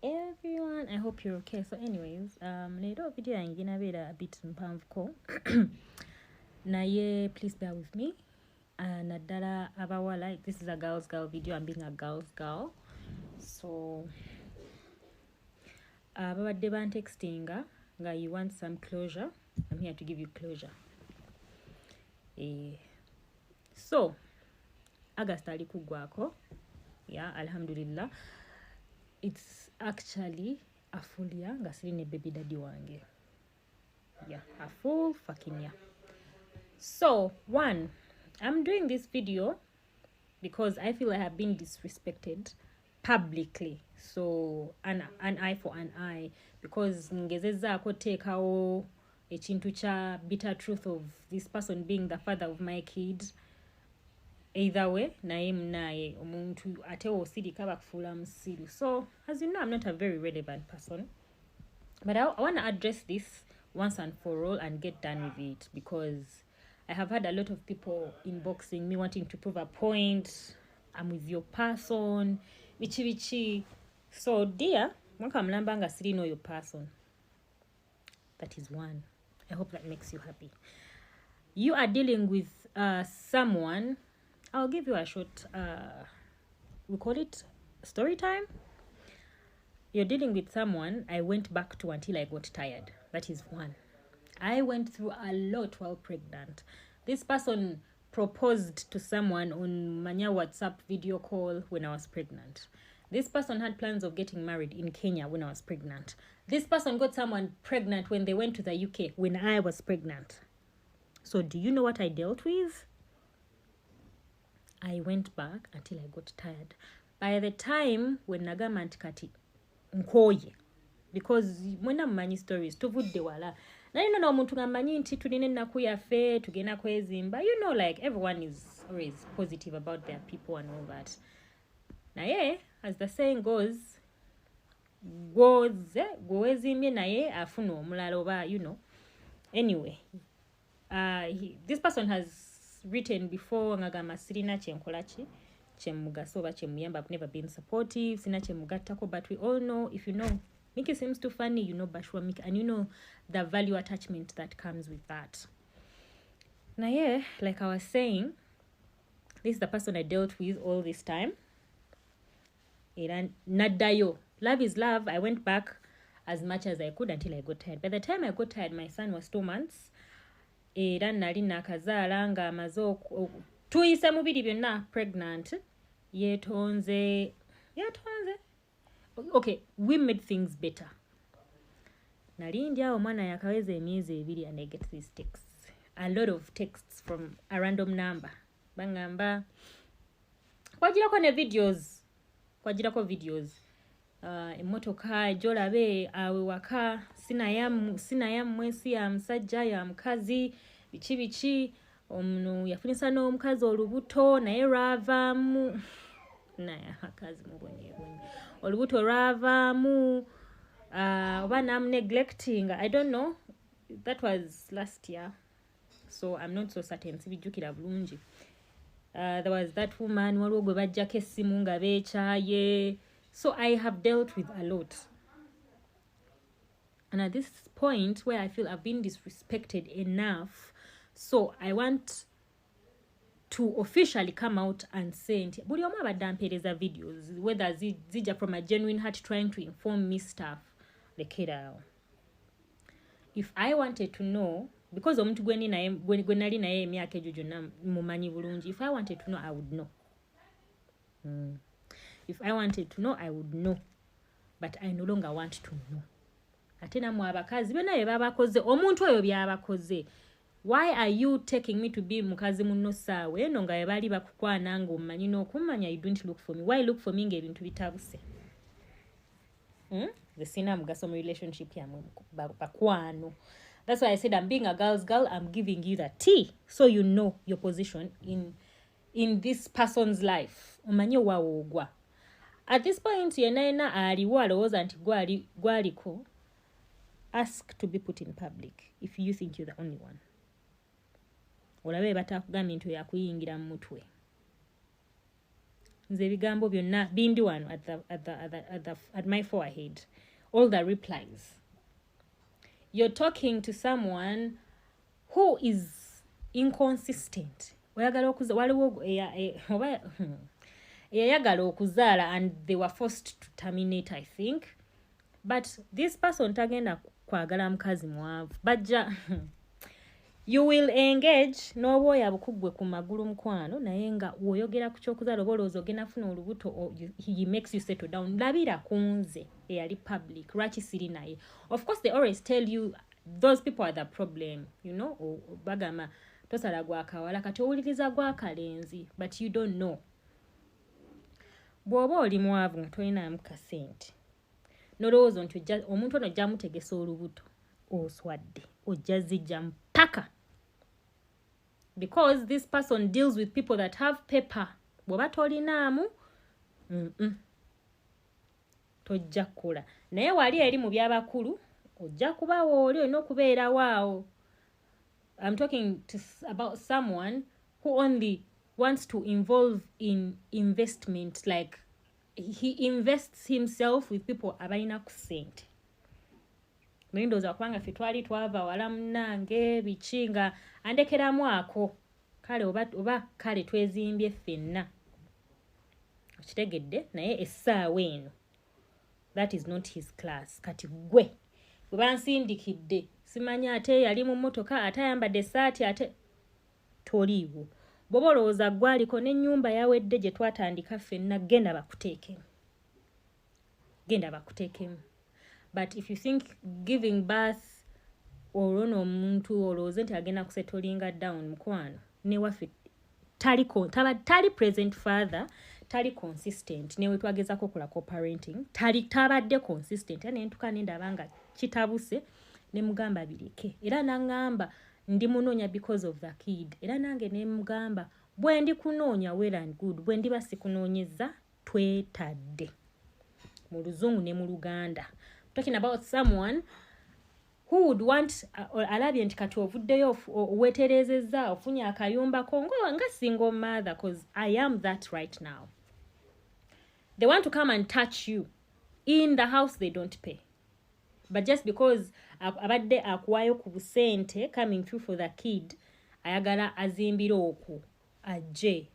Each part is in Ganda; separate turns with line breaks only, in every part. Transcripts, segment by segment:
everyone, I hope you're okay. So anyways, later video I'm gonna be a bit mpanvuko. Naye, please bear with me. Nadala abawala, this is a girls girl video. I'm being a girls girl. So babadde bantextinga nga you want some closure. I'm here to give you closure. So August ali kugwako. Yeah, alhamdulillah. It's actually a full year nga sirine baby daddy wange. Yeah, a full fucking year. So one, I'm doing this video because I feel I have been disrespected publicly. So an eye for an eye, because ngezezaako teekawo ekintu kya bitter truth of this person being the father of my kid. Either way, naye munaye omuntu ate osirika bakufuula musiru. So as you know, I'm not a very relevant person, but I want to address this once and for all and get done with it, because I have had a lot of people inboxing me wanting to prove a point. I'm with your person, bichi. So dear, mwaka mlambanga siri know your person. That is one. I hope that makes you happy. You are dealing with someone. I'll give you a short, we call it story time. You're dealing with someone I went back to until I got tired. That is one. I went through a lot while pregnant. This person proposed to someone on Manya WhatsApp video call when I was pregnant. This person had plans of getting married in Kenya when I was pregnant. This person got someone pregnant when they went to the UK when I was pregnant. So do you know what I dealt with? I went back until I got tired. By the time when nagamba nti kati nkoye, because mwena mmanyi stories tuvudde wala nalino n'omuntu ngamanyi nti tulina ennaku yaffe tugenda kwezimba, you know, like everyone is always positive about their people and all that. Naye, as the saying goes, gwezimbye naye afuna omulala oba, you know. Anyway, this person has written before ngagamba sirina kyenkolachi kyemugaso oba kyemuyamba. I've never been supportive, sina kyemugattako, but we all know, if you know Mickey seems too funny, you know Bashwa Mickey, and you know the value attachment that comes with that. Now yeah, like I was saying, this is the person I dealt with all this time. Nadayo, love is love. I went back as much as I could until I got tired. By the time I got tired, my son was 2 months. Era nali nakazaala nga amaze tuyise mubiri byonna pregnant. Yetonze. Okay, we made things better. Nali ndi awo mwana yakaweza emyezi 2 and I get these texts. A lot of texts from a random number. Bangamba kwagirako videos. Emotoka jolabe awe waka sina ya mwesi ya msajja ya mkazi bichi omunu yafunisa no mkazi olubuto naye ravamu naye akazi mubonye olubuto ravamu oba nam neglecting, I don't know, that was last year, so I'm not so certain sibijukira bulungi. There was that woman waliwo gwe bajjako essimu nga beekyaye. So I have dealt with a lot. And at this point where I feel I've been disrespected enough, so I want to officially come out and say, buli omu abadde ampeereza videos, whether zija from a genuine heart trying to inform me stuff, lekera. If I wanted to know, because omuntu gwe nali naye emyaka egyo gyonna mumanyi bulungi, if I wanted to know, I would know. If I wanted to know, I would know. But I no longer want to know. Ate namwe abakazi bena yebabakoze omuntu oyo byabakoze. Why are you taking me to be mukazi munno saawe eno nga yebali bakukwana nga omanyi n'okumanya you don't look for me? Why look for me ng'ebintu bitabuse? The sina mugaso mu relationship yamwe bakwano. That's why I said I'm being a girl's girl. I'm giving you the tea so you know your position in this person's life. Omanyi wawoogwa. At this point, yenna aliwo alowooza nti gwaliko. Ask to be put in public if you think you're the only one. Olabe batakugambye nti yakuyingira mu mutwe. nze ebigambo byonna bindi wano at my forehead. All the replies. You're talking to someone who is inconsistent. Oyagala okuza waliwo eyayagala okuzaala and they were forced to terminate, I think. But this person tagenda kwagala mukazi mwavu. Bajja you will engage n'obwoya bukugwe ku magulu mukwano naye nga woyogera ku kyokuzaala oba olowooza ogenda funa olubuto he makes you settle down. Labira kunze eyali public lwaki siri naye. Of course they always tell you those people are the problem, you know, bagamba tosala gwakawala kati owuliriza gwakalenzi, but you don't know. Bw'oba oli mwavu nga tolinamu kasente nolowooza nti omuntu ono ojja mutegesa olubuto oswadde ojja zijja mpaka, because this person deals with people that have paper. Bw'oba tolinaamu tojja kukola, naye wali eri mu by'abakulu ojja kubawo oli olina okubeerawo awo. I'm talking about someone who only wants to involve in investment, like he invests himself with people abalina ku sente. Mwindoza kubanga ffe twali twava wala munnange bichinga andekeramu ako kale oba kale twezimbye ffenna okitegedde, naye essaawa eno that is not his class. Kati gwe bwe bansindikidde simanya ate yali mu mmotoka ate ayambadde essaati ate toliiwo. Bw'oba olowooza gwaliko n'ennyumba yawedde gye twatandika ffenna genda bakuteekemu. But if you think giving birth olwono omuntu olowooze nti agenda kusettlinga down mukwano ne waffe tali present father, tali consistent ne we twagezako kola co-parenting tabadde consistent. Ne ntuka nendaba nga kitabuse ne mugamba bireke, era nangamba ndi munoonya because of the kid, era nange ne mugamba bwe ndi kunoonya well and good, bwe ndiba sikunoonyeza twetadde mu luzungu ne mu luganda. Talking about someone who would want alabye nti kati ovuddeyo weterezezza ofunye akayumba kongo nga single mother, because I am that right now. They want to come and touch you in the house they don't pay, but just because abadde akuwayo ku busente coming through for the kid ayagala azimbire okwo ajje.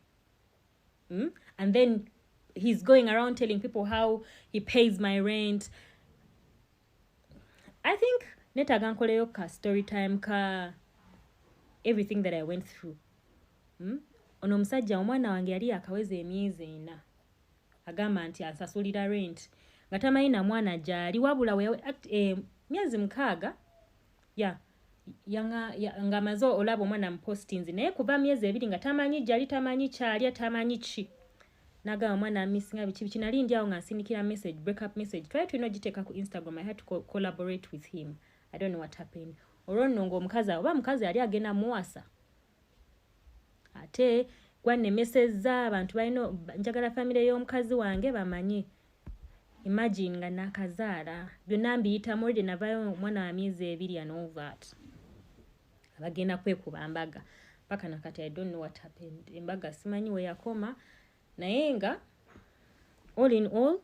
And then he's going around telling people how he pays my rent. I think netaga nkoleyo ka story time ka everything that I went through. Ono musajja omwana wange yali akaweza emyezi 4 agamba nti asasulira rent nga tamanyi na mwana gyali wabula myezi 6 nga amaze olaba omwana mu postings naye kuva myezi 2 nga tamanyi gyali tamanyi kyalya tamanyi ki. Naga omwana missinga biki nali ndi awo nga nsindikira message, break up message. Try to giteeka ku Instagram. I had to collaborate with him. I don't know what happened. Olwono ng'omukazi oba mukazi yali agenda muwasa. Ate gwanne message z'abantu balina njagala family y'omukazi wange bamanyi. Imagine nga nakazaala byonna mbiyitamu already navayo omwana wa myezi 2 and all that. Abagenda kwekuba mbaga paka nakati I don't know what happened. Embaga simanyi we yakoma. Naenga, all in all,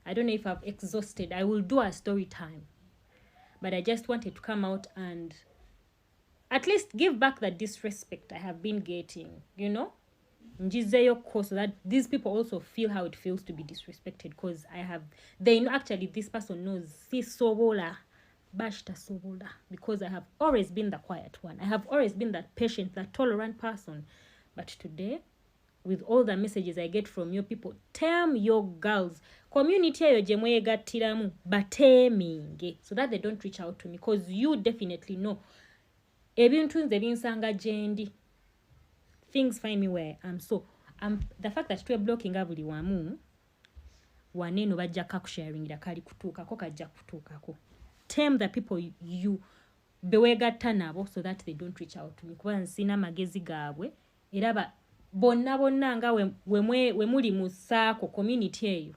I don't know if I've exhausted. I will do a story time. But I just wanted to come out and at least give back the disrespect I have been getting, you know? Njizeyo ko, so that these people also feel how it feels to be disrespected, because they know actually this person knows si sobola, bashta sobola, because I have always been the quiet one. I have always been that patient, that tolerant person. But today, with all the messages I get from your people, term your girls, community eyo gye mwegattiramu bateeminge, so that they don't reach out to me, because you definitely know ebintu nze binsanga gyendi. Things find me where I am. So the fact that we're blocking buli wamu waneno bajja kakusharingira kali kutuukako kajja kutuukako. Term the people you bewegatta nabo, so that they don't reach out to me, kuba nsina magezi gaabwe era bonna nga we muli mu saako community eyo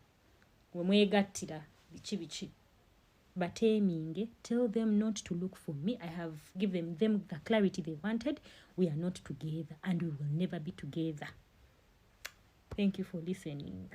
we mwegattira biki bateeminge. Tell them not to look for me. I have given them the clarity they wanted. We are not together and we will never be together. Thank you for listening.